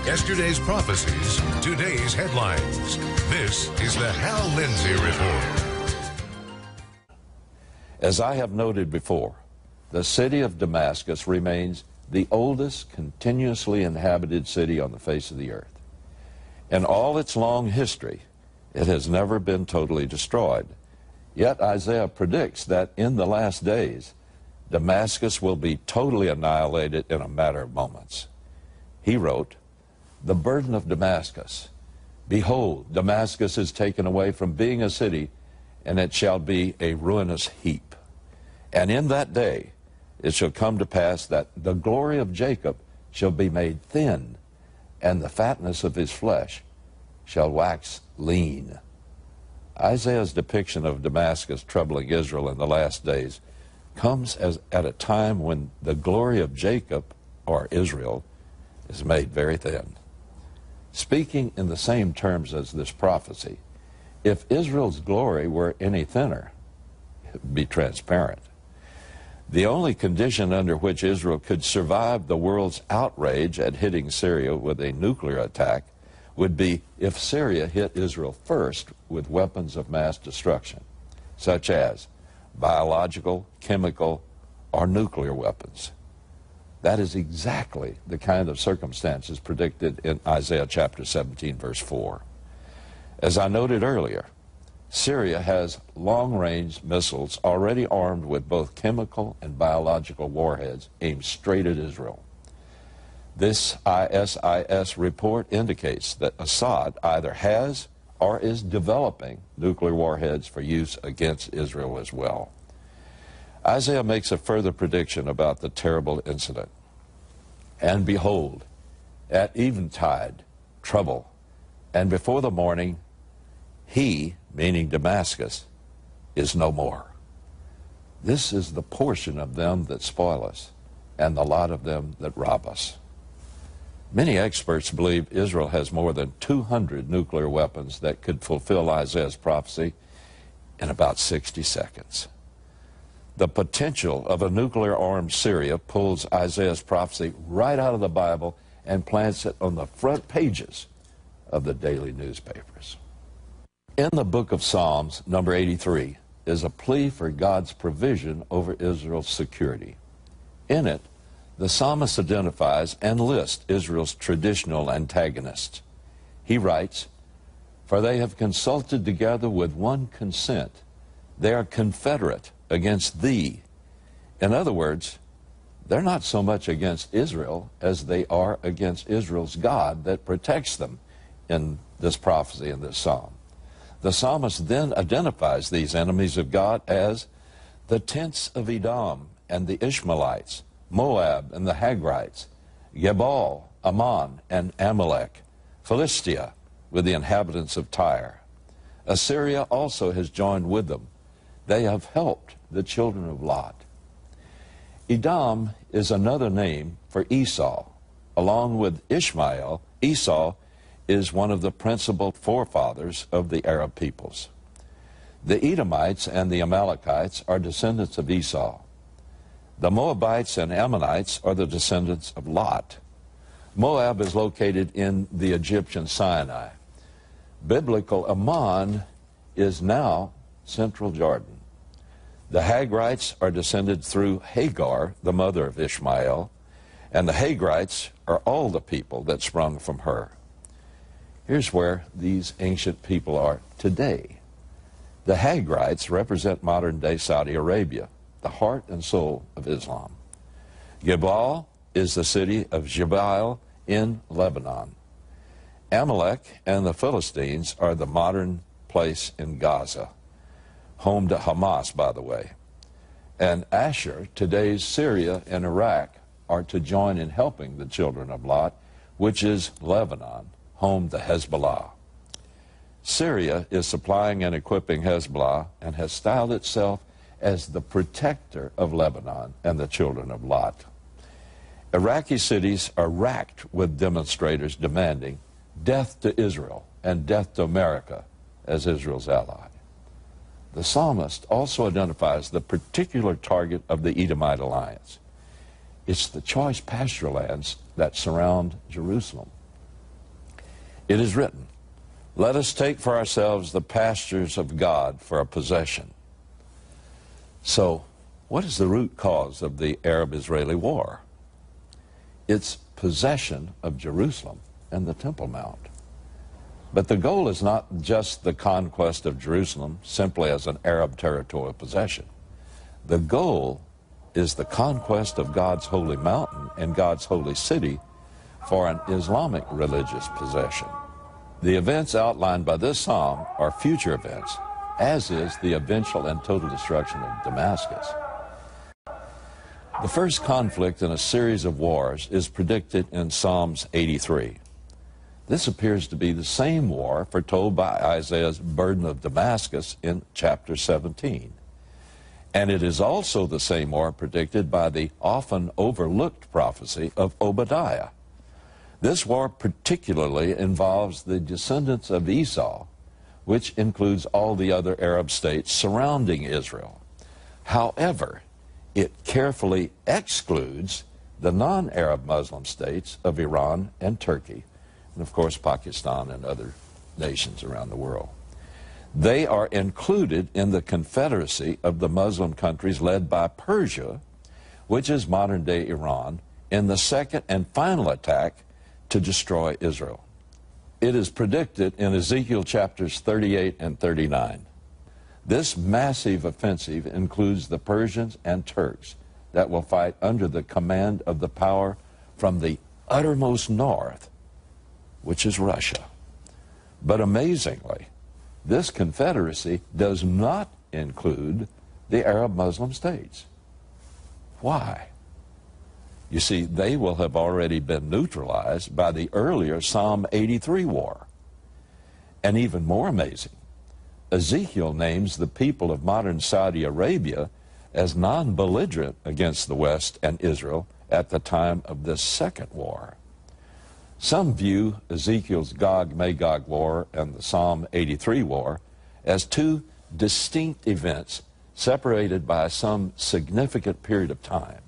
Yesterday's prophecies, today's headlines. This is the Hal Lindsey Report. As I have noted before, the city of Damascus remains the oldest continuously inhabited city on the face of the earth. In all its long history, it has never been totally destroyed. Yet Isaiah predicts that in the last days, Damascus will be totally annihilated in a matter of moments. He wrote, "The burden of Damascus. Behold, Damascus is taken away from being a city, and it shall be a ruinous heap. And in that day it shall come to pass that the glory of Jacob shall be made thin, and the fatness of his flesh shall wax lean." Isaiah's depiction of Damascus troubling Israel in the last days comes at a time when the glory of Jacob, or Israel, is made very thin. Speaking in the same terms as this prophecy, if Israel's glory were any thinner, it would be transparent. The only condition under which Israel could survive the world's outrage at hitting Syria with a nuclear attack would be if Syria hit Israel first with weapons of mass destruction, such as biological, chemical, or nuclear weapons. That is exactly the kind of circumstances predicted in Isaiah chapter 17, verse 4. As I noted earlier, Syria has long-range missiles already armed with both chemical and biological warheads aimed straight at Israel. This ISIS report indicates that Assad either has or is developing nuclear warheads for use against Israel as well. Isaiah makes a further prediction about the terrible incident. "And behold, at eventide, trouble, and before the morning, he," meaning Damascus, "is no more. This is the portion of them that spoil us, and the lot of them that rob us." Many experts believe Israel has more than 200 nuclear weapons that could fulfill Isaiah's prophecy in about 60 seconds. The potential of a nuclear-armed Syria pulls Isaiah's prophecy right out of the Bible and plants it on the front pages of the daily newspapers. In the book of Psalms, number 83, is a plea for God's provision over Israel's security. In it, the psalmist identifies and lists Israel's traditional antagonists. He writes, "For they have consulted together with one consent. They are confederate against thee." In other words, they're not so much against Israel as they are against Israel's God that protects them in this prophecy, in this psalm. The psalmist then identifies these enemies of God as the tents of Edom and the Ishmaelites, Moab and the Hagrites, Gebal, Ammon, and Amalek, Philistia with the inhabitants of Tyre. Assyria also has joined with them. They have helped the children of Lot. Edom is another name for Esau. Along with Ishmael, Esau is one of the principal forefathers of the Arab peoples. The Edomites and the Amalekites are descendants of Esau. The Moabites and Ammonites are the descendants of Lot. Moab is located in the Egyptian Sinai. Biblical Ammon is now central Jordan. The Hagrites are descended through Hagar, the mother of Ishmael, and the Hagrites are all the people that sprung from her. Here's where these ancient people are today. The Hagrites represent modern-day Saudi Arabia, the heart and soul of Islam. Gebal is the city of Jebel in Lebanon. Amalek and the Philistines are the modern place in Gaza, home to Hamas, by the way. And Ashur, today's Syria and Iraq, are to join in helping the children of Lot, which is Lebanon, home to Hezbollah. Syria is supplying and equipping Hezbollah and has styled itself as the protector of Lebanon and the children of Lot. Iraqi cities are racked with demonstrators demanding death to Israel and death to America as Israel's ally. The psalmist also identifies the particular target of the Edomite alliance. It's the choice pasture lands that surround Jerusalem. It is written, "Let us take for ourselves the pastures of God for a possession." So, what is the root cause of the Arab-Israeli war? It's possession of Jerusalem and the Temple Mount. But the goal is not just the conquest of Jerusalem simply as an Arab territorial possession. The goal is the conquest of God's holy mountain and God's holy city for an Islamic religious possession. The events outlined by this psalm are future events, as is the eventual and total destruction of Damascus. The first conflict in a series of wars is predicted in Psalms 83. This appears to be the same war foretold by Isaiah's burden of Damascus in chapter 17. And it is also the same war predicted by the often overlooked prophecy of Obadiah. This war particularly involves the descendants of Esau, which includes all the other Arab states surrounding Israel. However, it carefully excludes the non-Arab Muslim states of Iran and Turkey, and of course Pakistan and other nations around the world. They are included in the confederacy of the Muslim countries led by Persia, which is modern-day Iran, in the second and final attack to destroy Israel. It is predicted in Ezekiel chapters 38 and 39. This massive offensive includes the Persians and Turks that will fight under the command of the power from the uttermost north, which is Russia. But amazingly, this confederacy does not include the Arab Muslim states. Why? You see, they will have already been neutralized by the earlier Psalm 83 war. And even more amazing, Ezekiel names the people of modern Saudi Arabia as non-belligerent against the West and Israel at the time of this second war. Some view Ezekiel's Gog-Magog war and the Psalm 83 war as two distinct events separated by some significant period of time.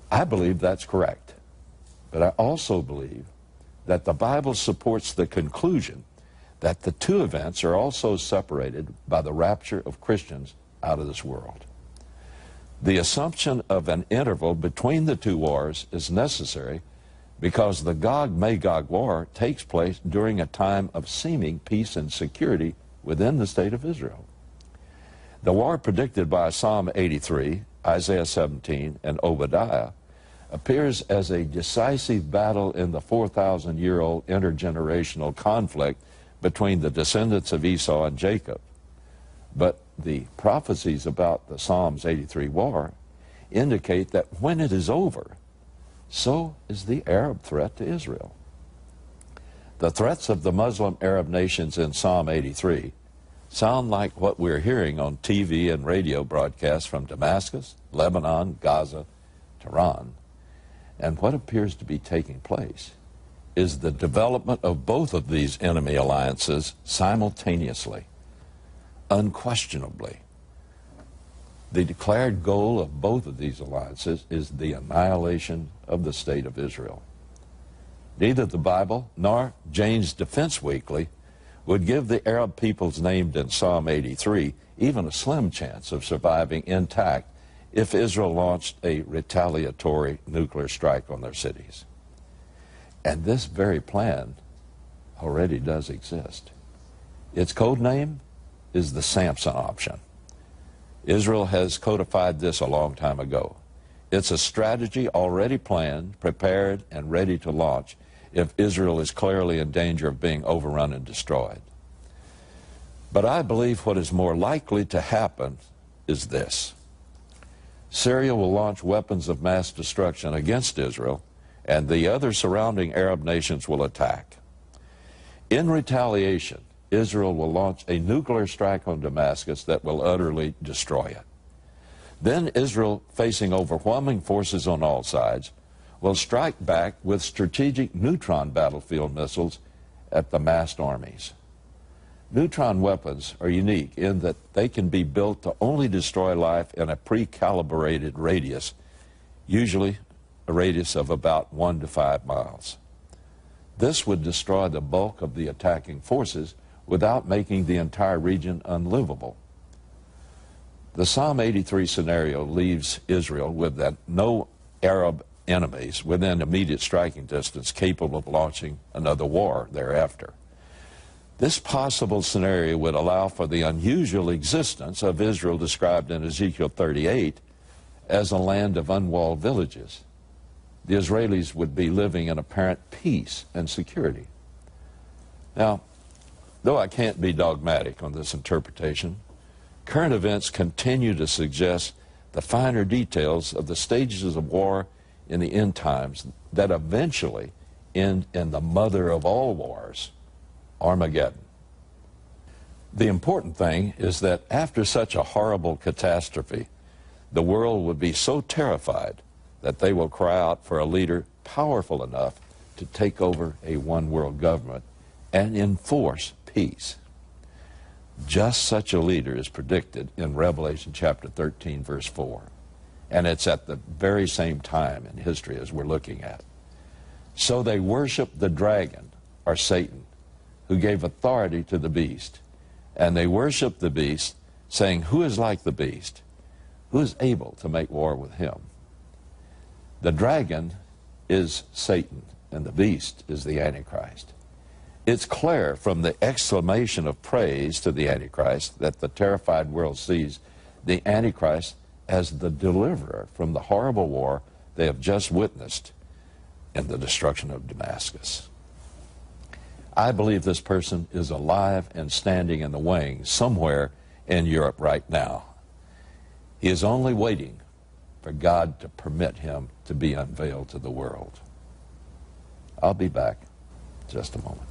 I believe that's correct, but I also believe that the Bible supports the conclusion that the two events are also separated by the rapture of Christians out of this world. The assumption of an interval between the two wars is necessary because the Gog-Magog war takes place during a time of seeming peace and security within the state of Israel. The war predicted by Psalm 83, Isaiah 17, and Obadiah appears as a decisive battle in the 4,000-year-old intergenerational conflict between the descendants of Esau and Jacob. But the prophecies about the Psalms 83 war indicate that when it is over, so is the Arab threat to Israel. The threats of the Muslim Arab nations in Psalm 83 sound like what we're hearing on TV and radio broadcasts from Damascus, Lebanon, Gaza, Tehran. And what appears to be taking place is the development of both of these enemy alliances simultaneously. Unquestionably, the declared goal of both of these alliances is the annihilation of the state of Israel. Neither the Bible nor Jane's Defense Weekly would give the Arab peoples named in Psalm 83 even a slim chance of surviving intact if Israel launched a retaliatory nuclear strike on their cities. And this very plan already does exist. Its code name is the Samson option. Israel has codified this a long time ago. It's a strategy already planned, prepared, and ready to launch if Israel is clearly in danger of being overrun and destroyed. But I believe what is more likely to happen is this. Syria will launch weapons of mass destruction against Israel, and the other surrounding Arab nations will attack. In retaliation, Israel will launch a nuclear strike on Damascus that will utterly destroy it. Then Israel, facing overwhelming forces on all sides, will strike back with strategic neutron battlefield missiles at the massed armies. Neutron weapons are unique in that they can be built to only destroy life in a pre-calibrated radius, usually a radius of about 1 to 5 miles. This would destroy the bulk of the attacking forces without making the entire region unlivable. The Psalm 83 scenario leaves Israel with that no Arab enemies within immediate striking distance capable of launching another war thereafter. This possible scenario would allow for the unusual existence of Israel described in Ezekiel 38 as a land of unwalled villages. The Israelis would be living in apparent peace and security. Now, though I can't be dogmatic on this interpretation, current events continue to suggest the finer details of the stages of war in the end times that eventually end in the mother of all wars, Armageddon. The important thing is that after such a horrible catastrophe, the world would be so terrified that they will cry out for a leader powerful enough to take over a one-world government and enforce peace. Just such a leader is predicted in Revelation chapter 13, verse 4. And it's at the very same time in history as we're looking at. So they worship the dragon, or Satan, who gave authority to the beast. And they worship the beast, saying, "Who is like the beast? Who is able to make war with him?" The dragon is Satan, and the beast is the Antichrist. It's clear from the exclamation of praise to the Antichrist that the terrified world sees the Antichrist as the deliverer from the horrible war they have just witnessed in the destruction of Damascus. I believe this person is alive and standing in the wings somewhere in Europe right now. He is only waiting for God to permit him to be unveiled to the world. I'll be back in just a moment.